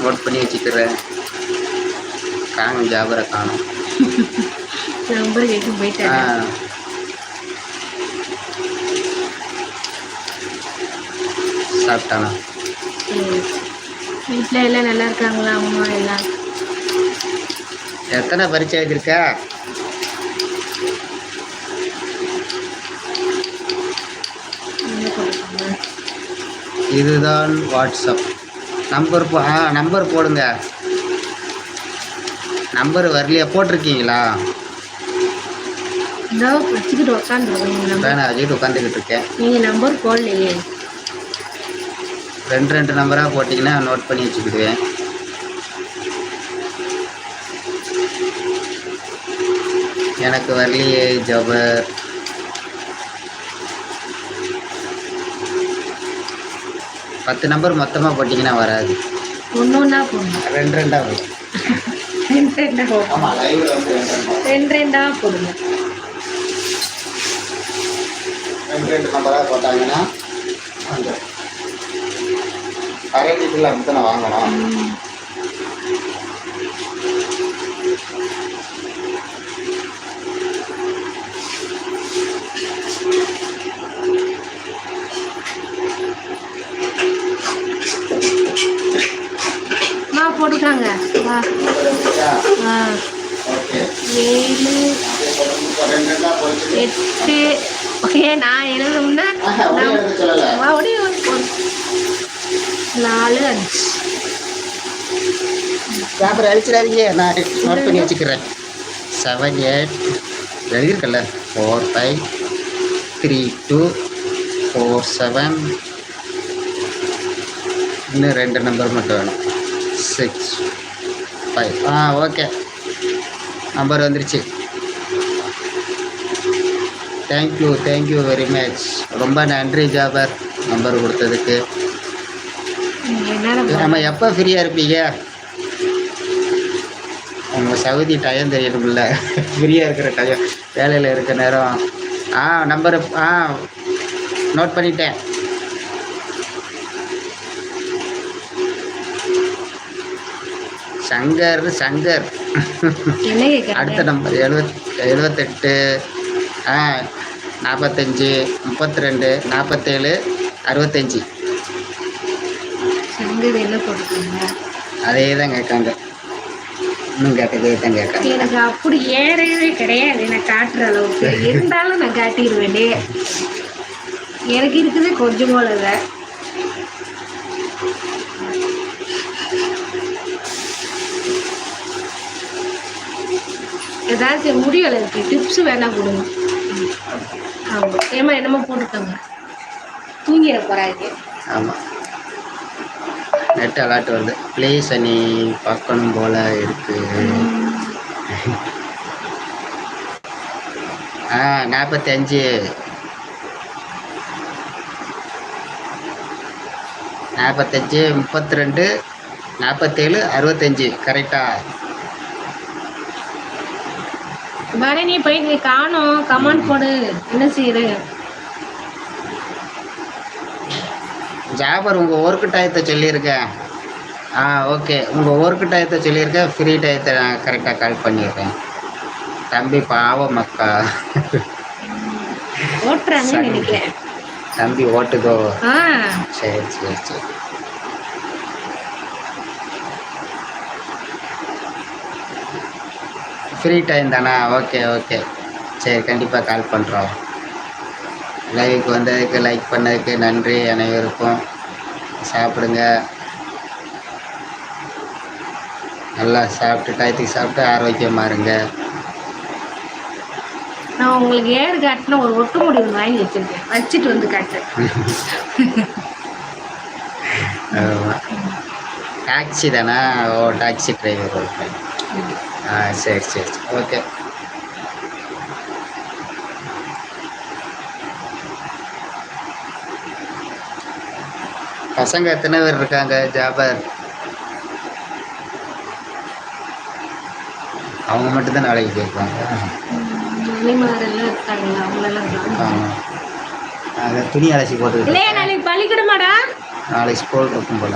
Note பண்ணி வச்சுக்கிறேன். காணும் ஜாபரை காணும். நம்பர் கேட்டு போயிட்டேன். சாப்பிட்டானா? வீட்டில் எல்லாம் நல்லா இருக்காங்களா? அம்மா எல்லாம்? எத்தனை பரீட்சை எழுதியிருக்கா? இதுதான் வாட்ஸ்அப் நம்பர். நம்பர் போடுங்க. நம்பர் வரலையா? போட்டிருக்கீங்களா? வச்சுக்கிட்டு உட்காந்துருக்கேன். நான் வச்சுக்கிட்டு உட்காந்துக்கிட்டு இருக்கேன். நீங்கள் நம்பர் போடலையே. 2 நம்பராக போட்டிங்கன்னா நோட் பண்ணி வச்சுக்கிடுவேன். எனக்கு வரலையே ஜபர். பத்து நம்பர் மொத்தமாக போட்டிங்கன்னா வராது. ஒன்றா போடணும். 2 வரும். 2 போடுங்க. ஆமாம், லைவில் வந்து 2 போடுங்க. 2 நம்பராக போட்டாங்கன்னா அந்த கரெக்டில் அப்படி தானே வாங்கணும். போட்டுக்காங்க. 7 8 நான் எழுதும்னா 4 5 பேப்பர் அழிச்சிடாதீங்க. நான் நோட் பண்ணி வச்சுக்கிறேன். 7 8 எழுதியிருக்கல. 4 5 3 2 4 7. இன்னும் 2 நம்பர் மட்டும் வேணும். 6 5. ஓகே, நம்பர் வந்துருச்சு. Thank you very much. ரொம்ப நன்றி ஜாபர், நம்பர் கொடுத்ததுக்கு. நம்ம எப்போ ஃப்ரீயாக இருப்பீங்க? உங்கள் சவுதி டைம் தெரியணும்ல. ஃப்ரீயாக இருக்கிற டைம், வேலையில் இருக்கிற நேரம். நம்பரு நோட் பண்ணிட்டேன். சங்கர் அடுத்த நம்பர் 78 45 32 47 65. அதே தான் கேட்காங்க. இன்னும் கேட்டதே தான் கேட்காங்க. எனக்கு அப்படி ஏறவே கிடையாது. நான் காட்டுற அளவுக்கு இருந்தாலும் நான் காட்டிடுவேனே. எனக்கு இருக்குது கொஞ்சம் போல. ஏதாச்சும் முடியலை இருக்கு, டிப்ஸ் வேணா கொடுங்க. ஆமாம், ஏமா என்னமோ போட்டுக்கோங்க. தூங்கிட போகிறாங்க. ஆமாம், நெட் அலாட் வருது. ப்ளீஸ் நீ பார்க்கணும் போல இருக்கு. 45 32 47 65 கரெக்டா? பாரு, நீ போய் காணோம். கமெண்ட் போடு. என்ன செய்யுது ஜாபர்? உங்கள் ஒர்க்கு டயத்தை சொல்லியிருக்கேன். ஓகே, உங்கள் ஒர்க்கு டயத்தை சொல்லியிருக்கேன். ஃப்ரீ டயத்தை நான் கரெக்டாக கால் பண்ணியிருக்கேன். தம்பி பாவம் மக்கா, ஓட்டுறாங்கன்னு நினைக்கிறேன். தம்பி ஓட்டுதோ? சரி. ஃப்ரீ டைம் தானா? ஓகே. சரி, கண்டிப்பாக கால் பண்ணுறோம். லைவுக்கு வந்ததுக்கு, லைக் பண்ணதுக்கு நன்றி அனைவருக்கும். சாப்பிடுங்க, நல்லா சாப்பிட்டு டயத்துக்கு சாப்பிட்டு ஆரோக்கியமாக இருங்க. நான் உங்களுக்கு ஏறு காட்டின ஒரு ஒட்டு முடிவு வாங்கி வச்சுருக்கேன். வச்சுட்டு வந்து காட்டுறேன். டாக்ஸி தானே? Taxi driver okay. சரி ஓகே. பசங்க எத்தனை பேர் இருக்காங்க ஜாபர்? அவங்க மட்டும்தான் நாளைக்கு கேட்பாங்க. அதை துணி அலசி போட்டு பள்ளிக்கூடமாடா? நாளைக்கு ஸ்கூல் இருக்கும் போல.